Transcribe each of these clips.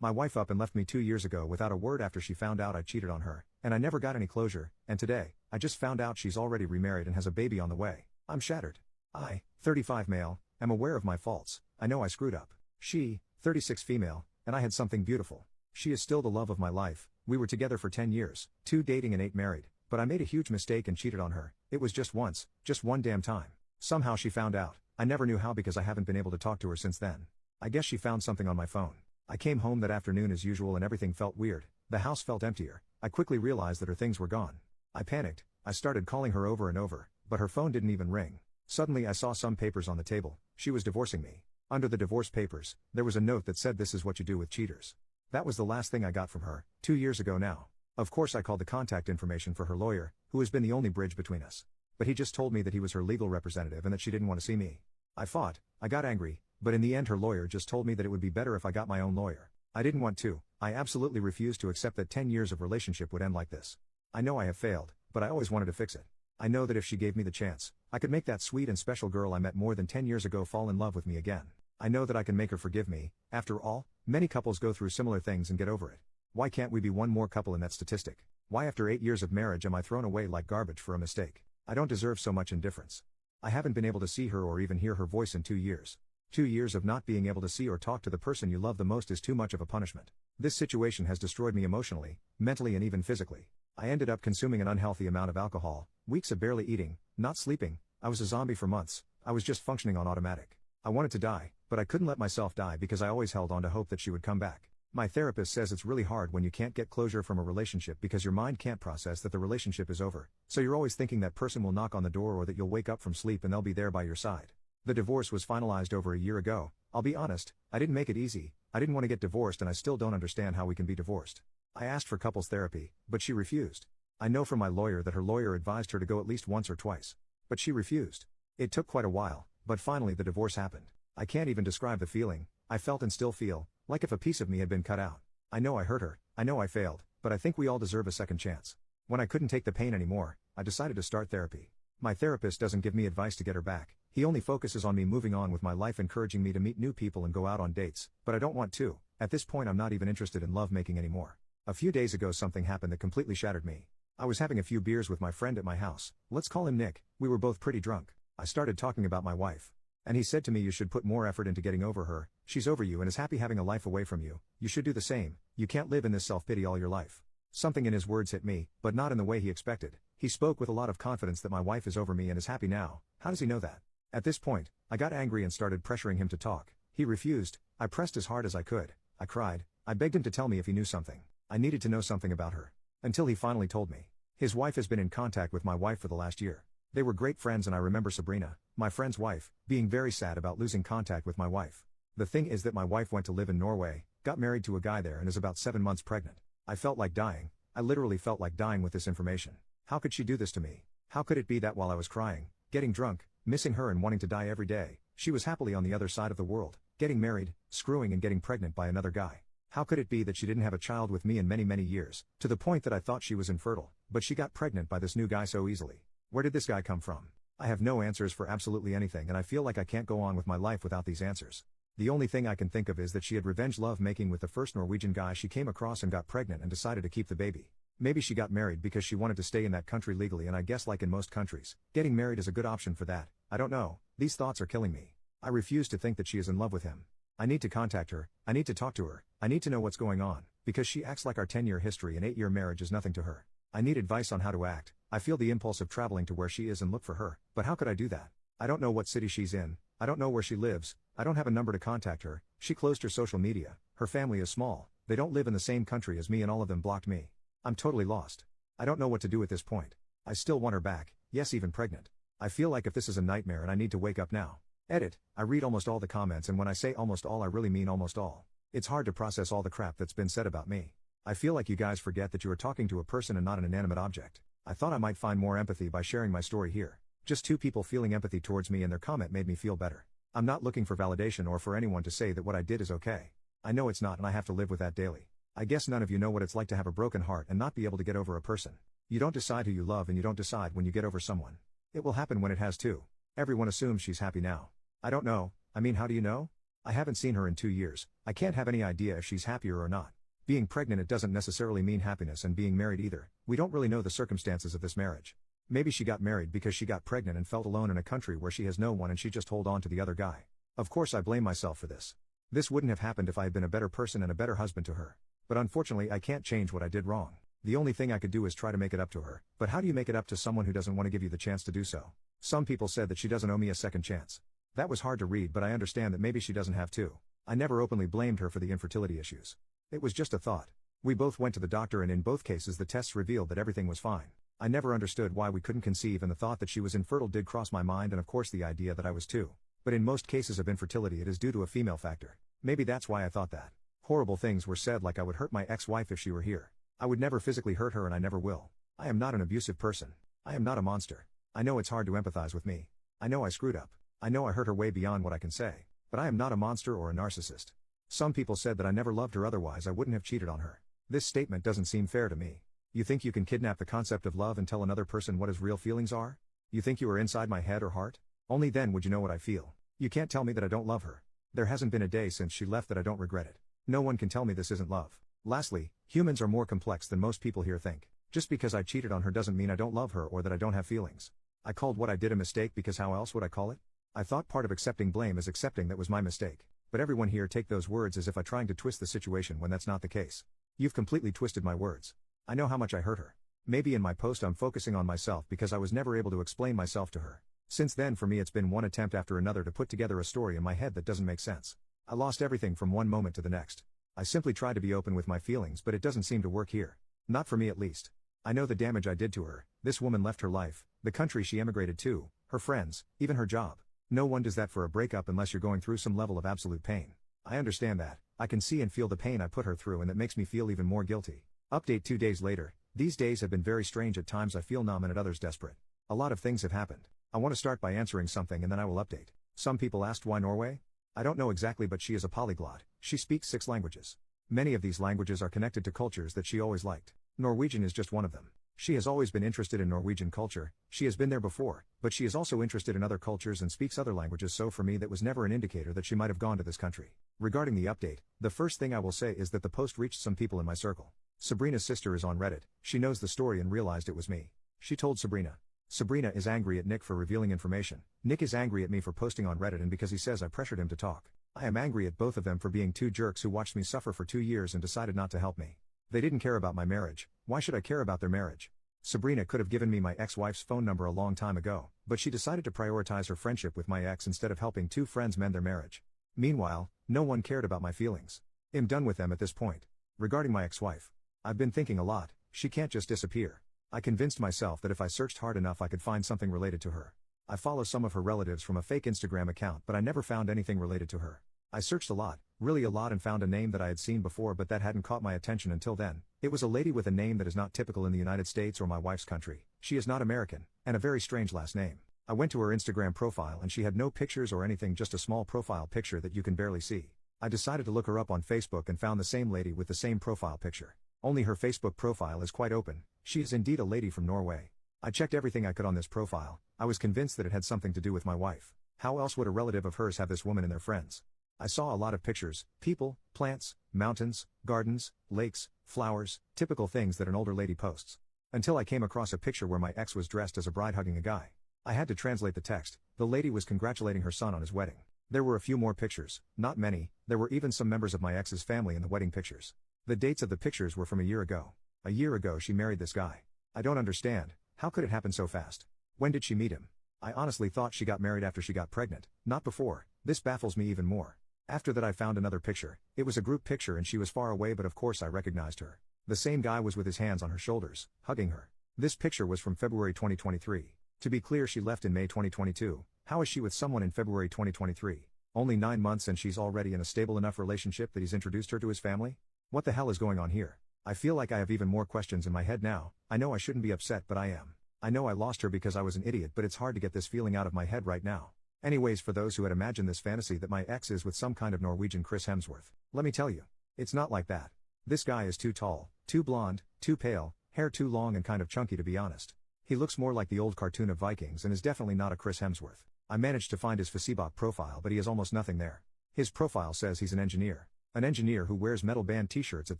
My wife up and left me 2 years ago without a word after she found out I cheated on her, and I never got any closure, and today, I just found out she's already remarried and has a baby on the way. I'm shattered. I, 35 male, am aware of my faults. I know I screwed up. She, 36 female, and I had something beautiful. She is still the love of my life. We were together for 10 years, 2 dating and 8 married, but I made a huge mistake and cheated on her. It was just once, just one damn time. Somehow she found out. I never knew how because I haven't been able to talk to her since then. I guess she found something on my phone. I came home that afternoon as usual and everything felt weird. The house felt emptier. I quickly realized that her things were gone. I panicked. I started calling her over and over, but her phone didn't even ring. Suddenly I saw some papers on the table. She was divorcing me. Under the divorce papers, there was a note that said this is what you do with cheaters. That was the last thing I got from her, 2 years ago now. Of course I called the contact information for her lawyer, who has been the only bridge between us. But he just told me that he was her legal representative and that she didn't want to see me. I fought, I got angry, but in the end her lawyer just told me that it would be better if I got my own lawyer. I didn't want to. I absolutely refused to accept that 10 years of relationship would end like this. I know I have failed, but I always wanted to fix it. I know that if she gave me the chance, I could make that sweet and special girl I met more than 10 years ago fall in love with me again. I know that I can make her forgive me. After all, many couples go through similar things and get over it. Why can't we be one more couple in that statistic? Why after 8 years of marriage am I thrown away like garbage for a mistake? I don't deserve so much indifference. I haven't been able to see her or even hear her voice in 2 years. 2 years of not being able to see or talk to the person you love the most is too much of a punishment. This situation has destroyed me emotionally, mentally and even physically. I ended up consuming an unhealthy amount of alcohol, weeks of barely eating, not sleeping. I was a zombie for months. I was just functioning on automatic. I wanted to die, but I couldn't let myself die because I always held on to hope that she would come back. My therapist says it's really hard when you can't get closure from a relationship because your mind can't process that the relationship is over, so you're always thinking that person will knock on the door or that you'll wake up from sleep and they'll be there by your side. The divorce was finalized over a year ago. I'll be honest, I didn't make it easy. I didn't want to get divorced and I still don't understand how we can be divorced. I asked for couples therapy, but she refused. I know from my lawyer that her lawyer advised her to go at least once or twice. But she refused. It took quite a while, but finally the divorce happened. I can't even describe the feeling. I felt and still feel, like if a piece of me had been cut out. I know I hurt her, I know I failed, but I think we all deserve a second chance. When I couldn't take the pain anymore, I decided to start therapy. My therapist doesn't give me advice to get her back. He only focuses on me moving on with my life, encouraging me to meet new people and go out on dates, but I don't want to. At this point I'm not even interested in lovemaking anymore. A few days ago something happened that completely shattered me. I was having a few beers with my friend at my house. Let's call him Nick. We were both pretty drunk. I started talking about my wife. And he said to me, you should put more effort into getting over her. She's over you and is happy having a life away from you. You should do the same. You can't live in this self-pity all your life. Something in his words hit me, but not in the way he expected. He spoke with a lot of confidence that my wife is over me and is happy now. How does he know that? At this point, I got angry and started pressuring him to talk. He refused. I pressed as hard as I could. I cried. I begged him to tell me if he knew something. I needed to know something about her. Until he finally told me. His wife has been in contact with my wife for the last year. They were great friends and I remember Sabrina, my friend's wife, being very sad about losing contact with my wife. The thing is that my wife went to live in Norway, got married to a guy there and is about 7 months pregnant. I felt like dying. I literally felt like dying with this information. How could she do this to me? How could it be that while I was crying, getting drunk, missing her and wanting to die every day, she was happily on the other side of the world, getting married, screwing and getting pregnant by another guy? How could it be that she didn't have a child with me in many, many years, to the point that I thought she was infertile, but she got pregnant by this new guy so easily? Where did this guy come from? I have no answers for absolutely anything and I feel like I can't go on with my life without these answers. The only thing I can think of is that she had revenge love making with the first Norwegian guy she came across and got pregnant and decided to keep the baby. Maybe she got married because she wanted to stay in that country legally, and I guess like in most countries, getting married is a good option for that. I don't know. These thoughts are killing me. I refuse to think that she is in love with him. I need to contact her. I need to talk to her. I need to know what's going on, because she acts like our 10-year history and 8-year marriage is nothing to her. I need advice on how to act. I feel the impulse of traveling to where she is and look for her, but how could I do that? I don't know what city she's in. I don't know where she lives. I don't have a number to contact her. She closed her social media. Her family is small. They don't live in the same country as me and all of them blocked me. I'm totally lost. I don't know what to do at this point. I still want her back, yes, even pregnant. I feel like if this is a nightmare and I need to wake up now. Edit. I read almost all the comments, and when I say almost all I really mean almost all. It's hard to process all the crap that's been said about me. I feel like you guys forget that you are talking to a person and not an inanimate object. I thought I might find more empathy by sharing my story here. Just 2 people feeling empathy towards me, and their comment made me feel better. I'm not looking for validation or for anyone to say that what I did is okay. I know it's not, and I have to live with that daily. I guess none of you know what it's like to have a broken heart and not be able to get over a person. You don't decide who you love and you don't decide when you get over someone. It will happen when it has to. Everyone assumes she's happy now. I don't know. I mean, how do you know? I haven't seen her in 2 years, I can't have any idea if she's happier or not. Being pregnant, it doesn't necessarily mean happiness, and being married either. We don't really know the circumstances of this marriage. Maybe she got married because she got pregnant and felt alone in a country where she has no one and she just hold on to the other guy. Of course I blame myself for this. This wouldn't have happened if I had been a better person and a better husband to her. But unfortunately I can't change what I did wrong. The only thing I could do is try to make it up to her. But how do you make it up to someone who doesn't want to give you the chance to do so? Some people said that she doesn't owe me a second chance. That was hard to read, but I understand that maybe she doesn't have to. I never openly blamed her for the infertility issues. It was just a thought. We both went to the doctor and in both cases the tests revealed that everything was fine. I never understood why we couldn't conceive, and the thought that she was infertile did cross my mind, and of course the idea that I was too. But in most cases of infertility it is due to a female factor. Maybe that's why I thought that. Horrible things were said, like I would hurt my ex-wife if she were here. I would never physically hurt her and I never will. I am not an abusive person. I am not a monster. I know it's hard to empathize with me. I know I screwed up. I know I hurt her way beyond what I can say. But I am not a monster or a narcissist. Some people said that I never loved her, otherwise I wouldn't have cheated on her. This statement doesn't seem fair to me. You think you can kidnap the concept of love and tell another person what his real feelings are? You think you are inside my head or heart? Only then would you know what I feel. You can't tell me that I don't love her. There hasn't been a day since she left that I don't regret it. No one can tell me this isn't love. Lastly, humans are more complex than most people here think. Just because I cheated on her doesn't mean I don't love her or that I don't have feelings. I called what I did a mistake because how else would I call it? I thought part of accepting blame is accepting that was my mistake. But everyone here take those words as if I trying to twist the situation when that's not the case. You've completely twisted my words. I know how much I hurt her. Maybe in my post I'm focusing on myself because I was never able to explain myself to her. Since then for me it's been one attempt after another to put together a story in my head that doesn't make sense. I lost everything from one moment to the next. I simply try to be open with my feelings, but it doesn't seem to work here. Not for me at least. I know the damage I did to her. This woman left her life, the country she emigrated to, her friends, even her job. No one does that for a breakup unless you're going through some level of absolute pain. I understand that. I can see and feel the pain I put her through, and that makes me feel even more guilty. Update 2 days later. These days have been very strange. At times I feel numb and at others desperate. A lot of things have happened. I want to start by answering something and then I will update. Some people asked why Norway? I don't know exactly, but she is a polyglot. She speaks 6 languages. Many of these languages are connected to cultures that she always liked. Norwegian is just one of them. She has always been interested in Norwegian culture. She has been there before, but she is also interested in other cultures and speaks other languages, so for me that was never an indicator that she might have gone to this country. Regarding the update, the first thing I will say is that the post reached some people in my circle. Sabrina's sister is on Reddit. She knows the story and realized it was me. She told Sabrina. Sabrina is angry at Nick for revealing information. Nick is angry at me for posting on Reddit and because he says I pressured him to talk. I am angry at both of them for being 2 jerks who watched me suffer for 2 years and decided not to help me. They didn't care about my marriage. Why should I care about their marriage? Sabrina could have given me my ex-wife's phone number a long time ago, but she decided to prioritize her friendship with my ex instead of helping 2 friends mend their marriage. Meanwhile, no one cared about my feelings. I'm done with them at this point. Regarding my ex-wife, I've been thinking a lot. She can't just disappear. I convinced myself that if I searched hard enough I could find something related to her. I follow some of her relatives from a fake Instagram account, but I never found anything related to her. I searched a lot, really a lot, and found a name that I had seen before, but that hadn't caught my attention until then. It was a lady with a name that is not typical in the United States or my wife's country. She is not American, and a very strange last name. I went to her Instagram profile and she had no pictures or anything, just a small profile picture that you can barely see. I decided to look her up on Facebook and found the same lady with the same profile picture. Only her Facebook profile is quite open. She is indeed a lady from Norway. I checked everything I could on this profile. I was convinced that it had something to do with my wife. How else would a relative of hers have this woman in their friends? I saw a lot of pictures, people, plants, mountains, gardens, lakes, flowers, typical things that an older lady posts. Until I came across a picture where my ex was dressed as a bride hugging a guy. I had to translate the text. The lady was congratulating her son on his wedding. There were a few more pictures, not many. There were even some members of my ex's family in the wedding pictures. The dates of the pictures were from a year ago. A year ago she married this guy. I don't understand. How could it happen so fast? When did she meet him? I honestly thought she got married after she got pregnant, not before. This baffles me even more. After that I found another picture. It was a group picture and she was far away, but of course I recognized her. The same guy was with his hands on her shoulders, hugging her. This picture was from February 2023. To be clear, she left in May 2022. How is she with someone in February 2023? Only 9 months and she's already in a stable enough relationship that he's introduced her to his family? What the hell is going on here? I feel like I have even more questions in my head now. I know I shouldn't be upset, but I am. I know I lost her because I was an idiot, but it's hard to get this feeling out of my head right now. Anyways, for those who had imagined this fantasy that my ex is with some kind of Norwegian Chris Hemsworth, let me tell you, it's not like that. This guy is too tall, too blonde, too pale, hair too long and kind of chunky, to be honest. He looks more like the old cartoon of Vikings and is definitely not a Chris Hemsworth. I managed to find his Facebook profile, but he has almost nothing there. His profile says he's an engineer. An engineer who wears metal band t-shirts at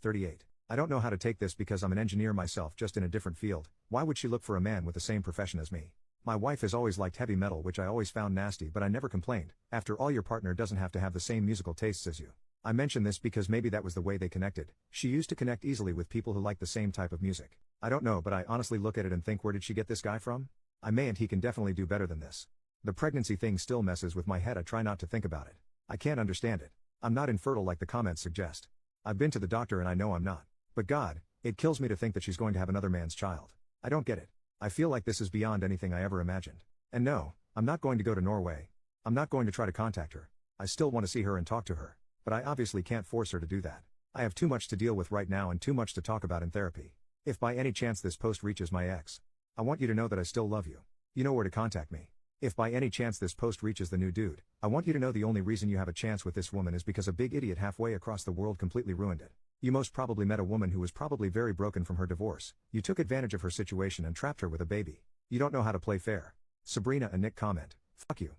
38. I don't know how to take this because I'm an engineer myself, just in a different field. Why would she look for a man with the same profession as me? My wife has always liked heavy metal, which I always found nasty, but I never complained. After all, your partner doesn't have to have the same musical tastes as you. I mention this because maybe that was the way they connected. She used to connect easily with people who like the same type of music. I don't know, but I honestly look at it and think, where did she get this guy from? I may, and he can definitely do better than this. The pregnancy thing still messes with my head. I try not to think about it. I can't understand it. I'm not infertile like the comments suggest. I've been to the doctor and I know I'm not. But God, it kills me to think that she's going to have another man's child. I don't get it. I feel like this is beyond anything I ever imagined. And no, I'm not going to go to Norway. I'm not going to try to contact her. I still want to see her and talk to her. But I obviously can't force her to do that. I have too much to deal with right now and too much to talk about in therapy. If by any chance this post reaches my ex, I want you to know that I still love you. You know where to contact me. If by any chance this post reaches the new dude, I want you to know the only reason you have a chance with this woman is because a big idiot halfway across the world completely ruined it. You most probably met a woman who was probably very broken from her divorce. You took advantage of her situation and trapped her with a baby. You don't know how to play fair. Sabrina and Nick comment, fuck you.